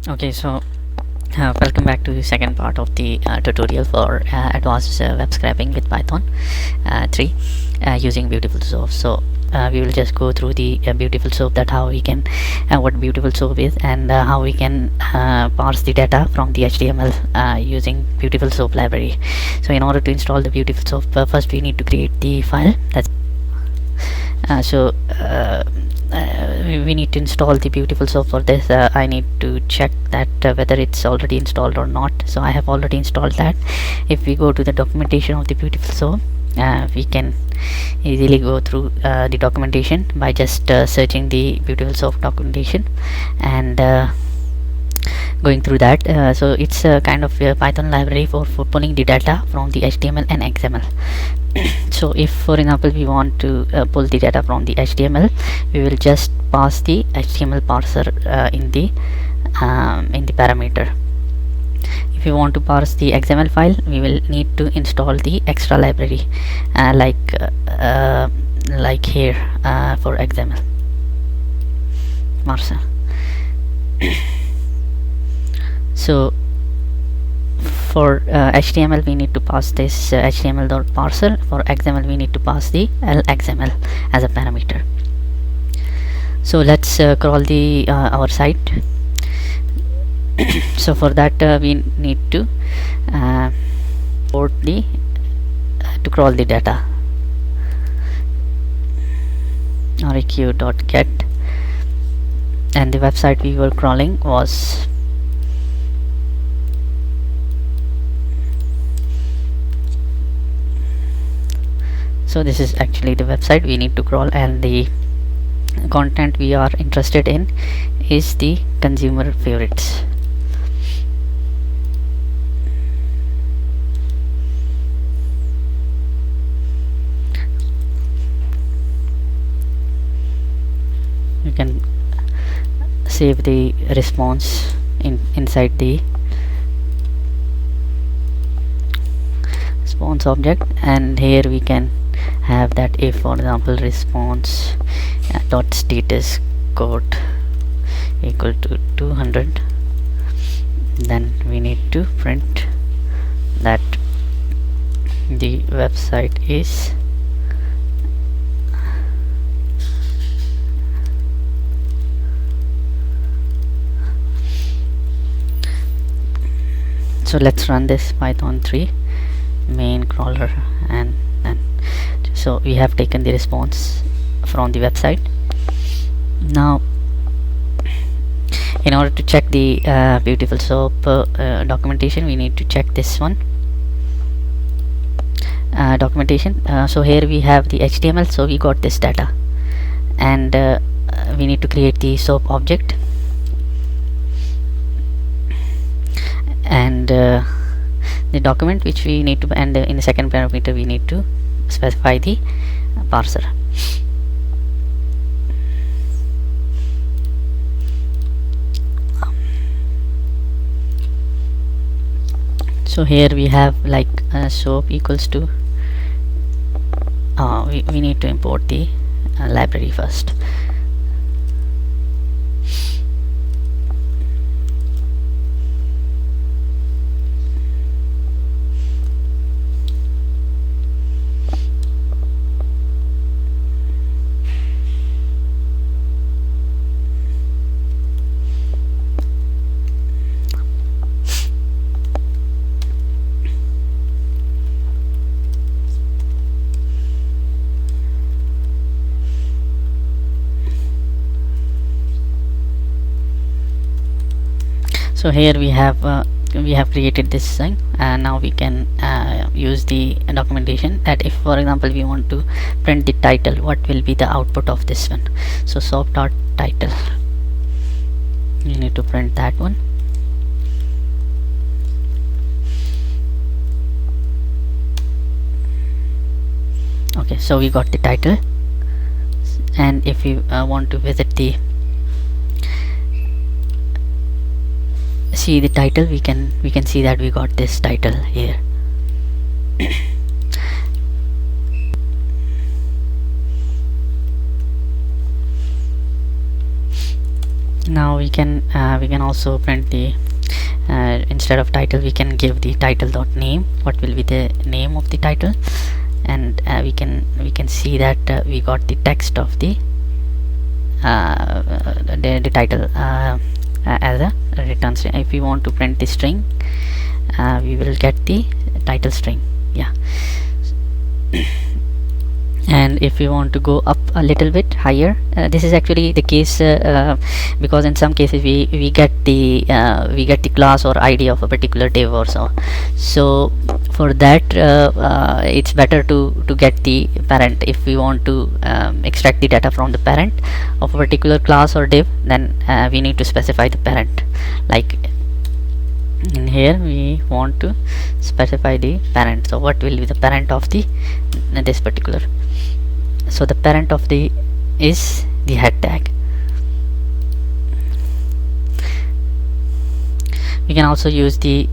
Okay, so welcome back to the second part of the tutorial for advanced web scraping with Python 3 using BeautifulSoup. So we will just go through the BeautifulSoup, that how we can what BeautifulSoup is, and how we can parse the data from the HTML using BeautifulSoup library. So in order to install the BeautifulSoup, first we need to create the file. That's we need to install the BeautifulSoup. For this I need to check that whether it's already installed or not. So I have already installed that. If we go to the documentation of the BeautifulSoup, we can easily go through the documentation by just searching the BeautifulSoup documentation and going through that. So it's a kind of a Python library for pulling the data from the HTML and XML. So if for example we want to pull the data from the HTML, we will just pass the HTML parser in the parameter. If you want to parse the XML file, we will need to install the extra library like here for XML parser. So for HTML we need to pass this HTML.parser. For XML we need to pass the XML as a parameter. So let's crawl the our site. So for that we need to import the to crawl the data req.get, and the website we were crawling was so this is actually the website we need to crawl, and the content we are interested in is the consumer favorites. You can save the response inside the response object, and here we can have that if for example response dot status code equal to 200, then we need to print that the website is so let's run this Python 3 main crawler, and so we have taken the response from the website. Now in order to check the BeautifulSoup documentation, we need to check this one documentation. So here we have the HTML, so we got this data, and we need to create the soap object, and the document which we need to, and in the second parameter we need to specify the parser. So here we have like soap equals to we need to import the library first. So here we have created this thing, and now we can use the documentation that if for example we want to print the title, what will be the output of this one. So soap.title, you need to print that one. Okay, so we got the title, and if we want to visit the see the title, we can see that we got this title here. Now we can also print the instead of title we can give the title dot name. What will be the name of the title? And we can see that we got the text of the title as a return string. If we want to print the string, we will get the title string. Yeah. And if we want to go up a little bit higher, this is actually the case because in some cases we get the class or ID of a particular div or so. So for that it's better to get the parent. If we want to extract the data from the parent of a particular class or div, then we need to specify the parent. Like in here we want to specify the parent. So what will be the parent of the this particular? So the parent of the is the head tag. We can also use the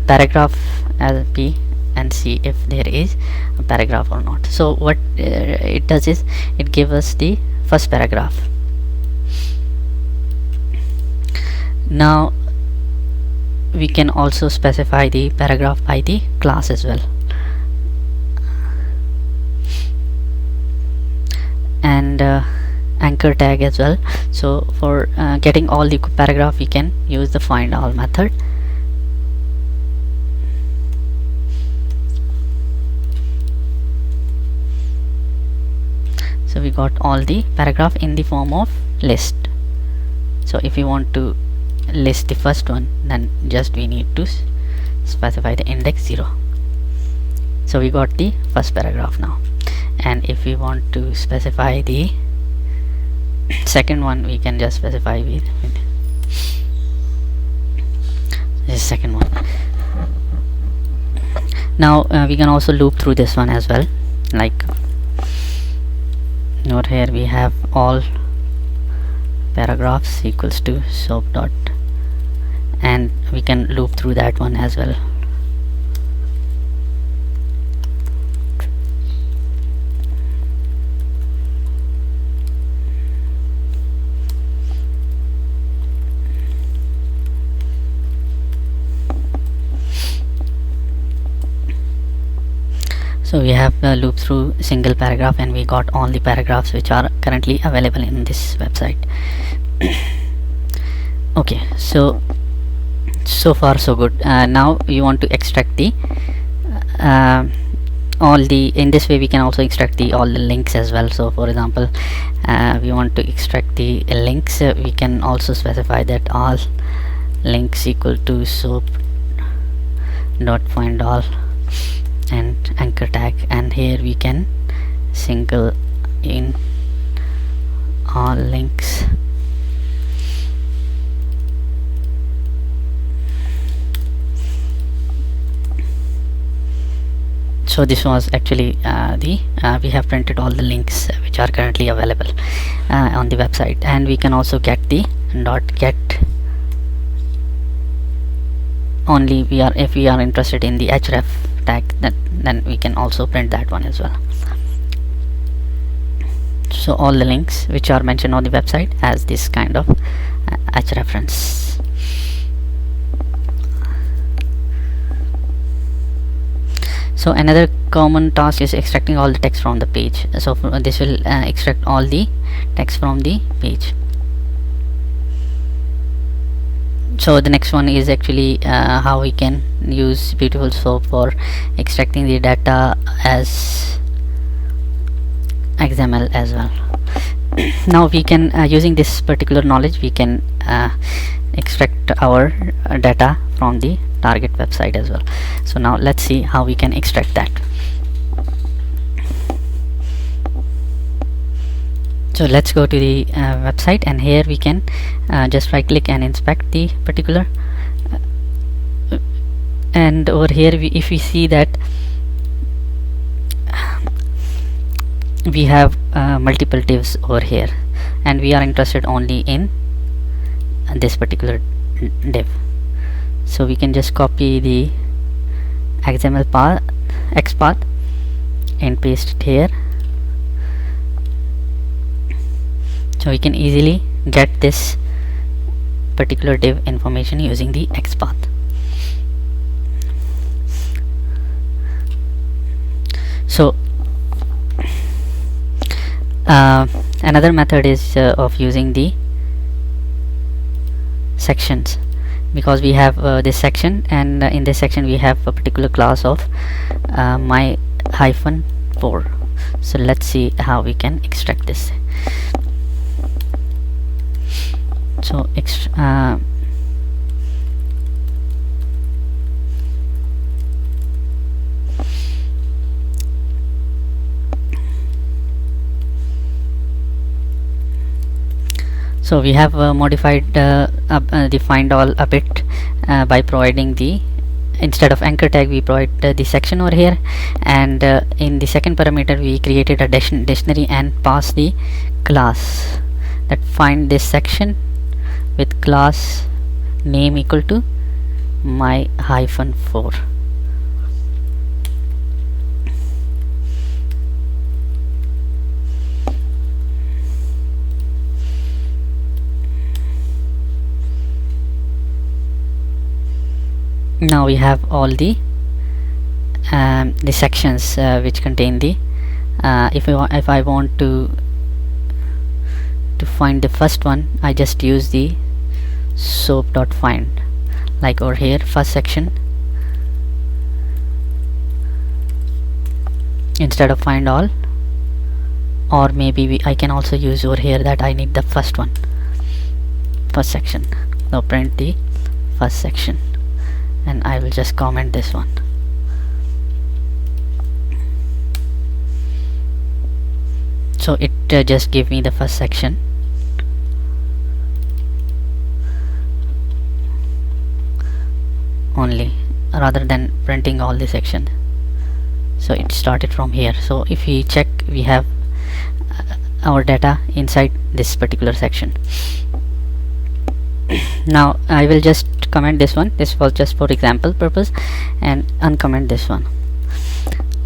paragraph as p and see if there is a paragraph or not. So what it does is it gives us the first paragraph. Now we can also specify the paragraph by the class as well. And anchor tag as well. So for getting all the paragraph, we can use the find all method. So we got all the paragraph in the form of list. So if we want to list the first one, then just we need to specify the index 0. So we got the first paragraph now. And if we want to specify the second one, we can just specify with this second one. Now we can also loop through this one as well. Like note here we have all paragraphs equals to soap dot, and we can loop through that one as well. So we have looped through single paragraph, and we got all the paragraphs which are currently available in this website. Okay, so far so good. Now we want to extract the in this way we can also extract all the links as well. So for example, we want to extract the links. We can also specify that all links equal to soap dot find all and anchor tag, and here we can single in all links. So this was actually we have printed all the links which are currently available on the website. And we can also get the .get only if we are interested in the href tag, then we can also print that one as well. So all the links which are mentioned on the website has this kind of hrefs. So another common task is extracting all the text from the page. So this will extract all the text from the page. So the next one is actually how we can use BeautifulSoup for extracting the data as XML as well. Now we can using this particular knowledge, we can extract our data from the target website as well. So now let's see how we can extract that. So let's go to the website, and here we can just right click and inspect the particular and over here if we see that we have multiple divs over here, and we are interested only in this particular div. So we can just copy the XML path, XPath, and paste it here. So we can easily get this particular div information using the XPath. So another method is of using the sections, because we have this section, and in this section we have a particular class of my hyphen 4. So let's see how we can extract this. So so we have modified the find all a bit by providing the, instead of anchor tag we provide the section over here, and in the second parameter we created a dictionary and pass the class that find this section with class name equal to my hyphen 4. Now we have all the sections which contain the if I want to find the first one, I just use the soap.find, like over here, first section, instead of find all, or maybe I can also use over here that I need the first one, first section. Now print the first section, and I will just comment this one. So it just give me the first section. Only, rather than printing all the sections. So it started from here. So if we check, we have our data inside this particular section. Now I will just comment this one. This was just for example purpose, and uncomment this one.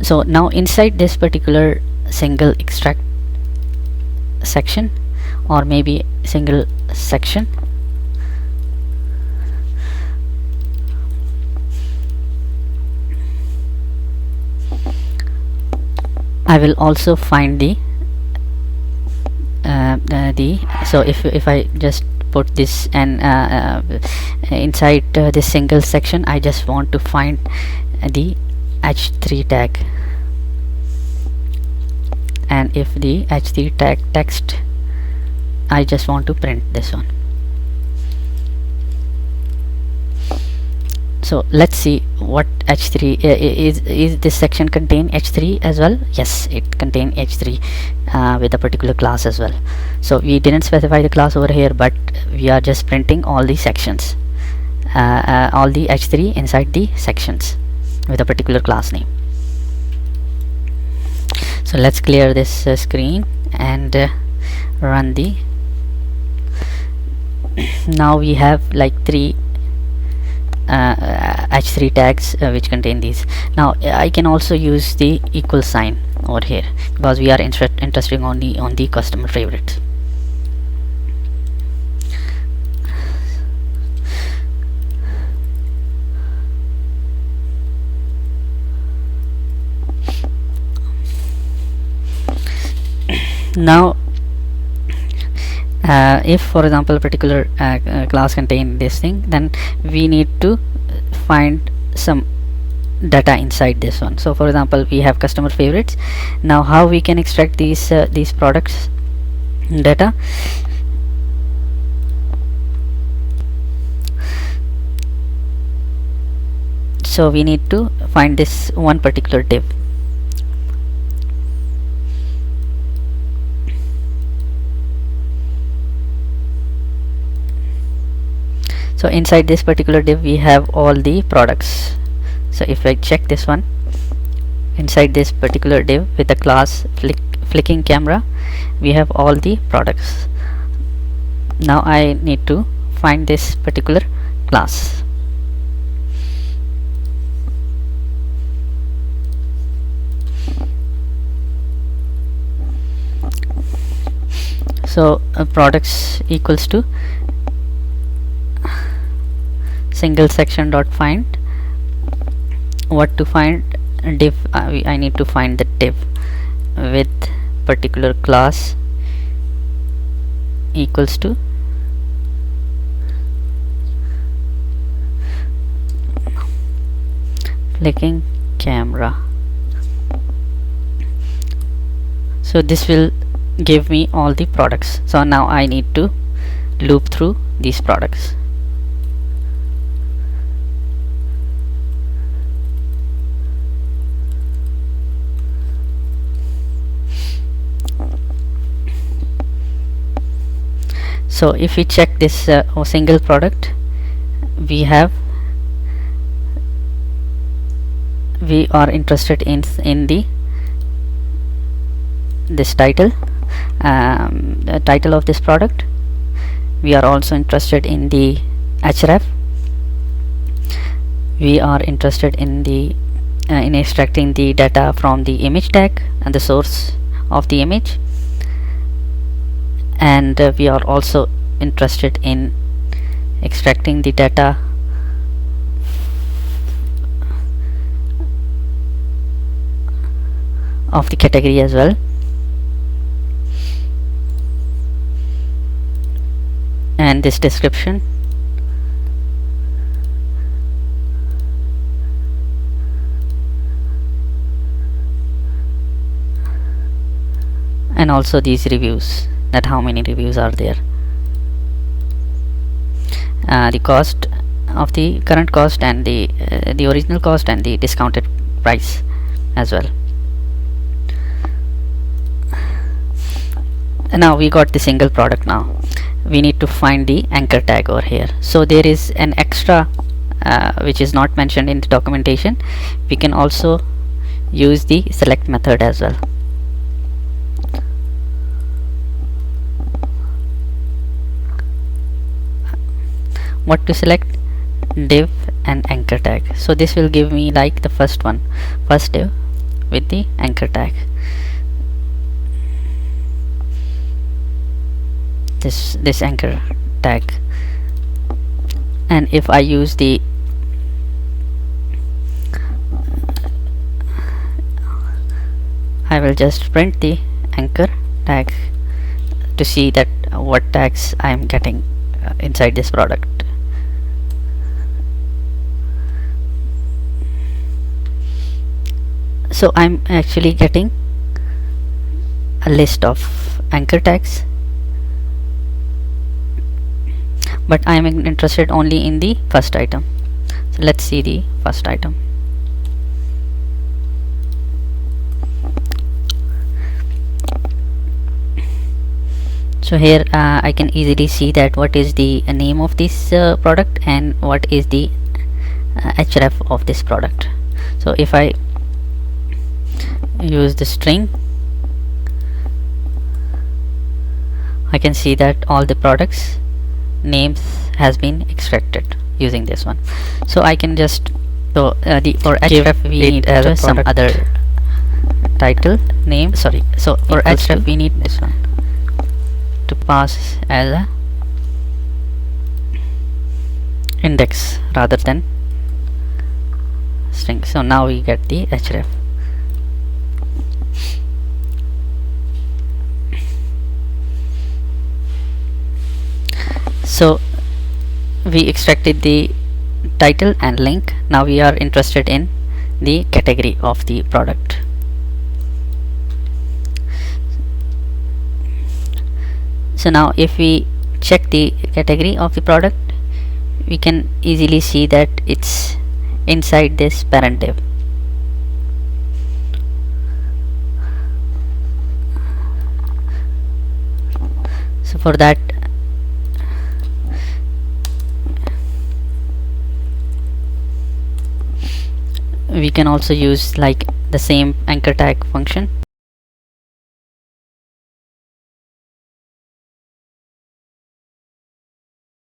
So now inside this particular single extract section, or maybe single section, I will also find the so if I just put this and inside this single section, I just want to find the h3 tag, and if the h3 tag text, I just want to print this one. So let's see what h3 is this section contain h3 as well? Yes, it contain h3 with a particular class as well. So we didn't specify the class over here, but we are just printing all the sections, all the h3 inside the sections with a particular class name. So let's clear this screen and run the now we have like 3 h3 tags which contain these. Now I can also use the equal sign over here, because we are interested only on the customer favorites. Now if for example a particular class contain this thing, then we need to find some data inside this one. So for example, we have customer favorites. Now how we can extract these products data? So we need to find this one particular div. So inside this particular div we have all the products. So if I check this one, inside this particular div with the class flicking camera, we have all the products. Now I need to find this particular class. So products equals to single section dot find. What to find? Div. I need to find the div with particular class equals to clicking camera. So this will give me all the products. So now I need to loop through these products. So if we check this single product, we are interested in this title, the title of this product. We are also interested in the href. We are interested in the in extracting the data from the image tag and the source of the image, and we are also interested in extracting the data of the category as well, and this description, and also these reviews, that how many reviews are there, the cost of the current cost, and the original cost, and the discounted price as well. And now we got the single product. Now we need to find the anchor tag over here. So there is an extra which is not mentioned in the documentation. We can also use the select method as well. What to select? Div and anchor tag. So this will give me like the first div with the anchor tag. This anchor tag, and if I use the I will just print the anchor tag to see that what tags I am getting inside this product. So I'm actually getting a list of anchor tags, but I am interested only in the first item. So let's see the first item. So here I can easily see that what is the name of this product and what is the href of this product. So if I use the string, I can see that all the products names has been extracted using this one. So I can just for href we need some other title name. Sorry. So for href we need this one to pass as a index rather than string. So now we get the href. So we extracted the title and link. Now we are interested in the category of the product. So now if we check the category of the product, we can easily see that it's inside this parent div. So for that we can also use like the same anchor tag function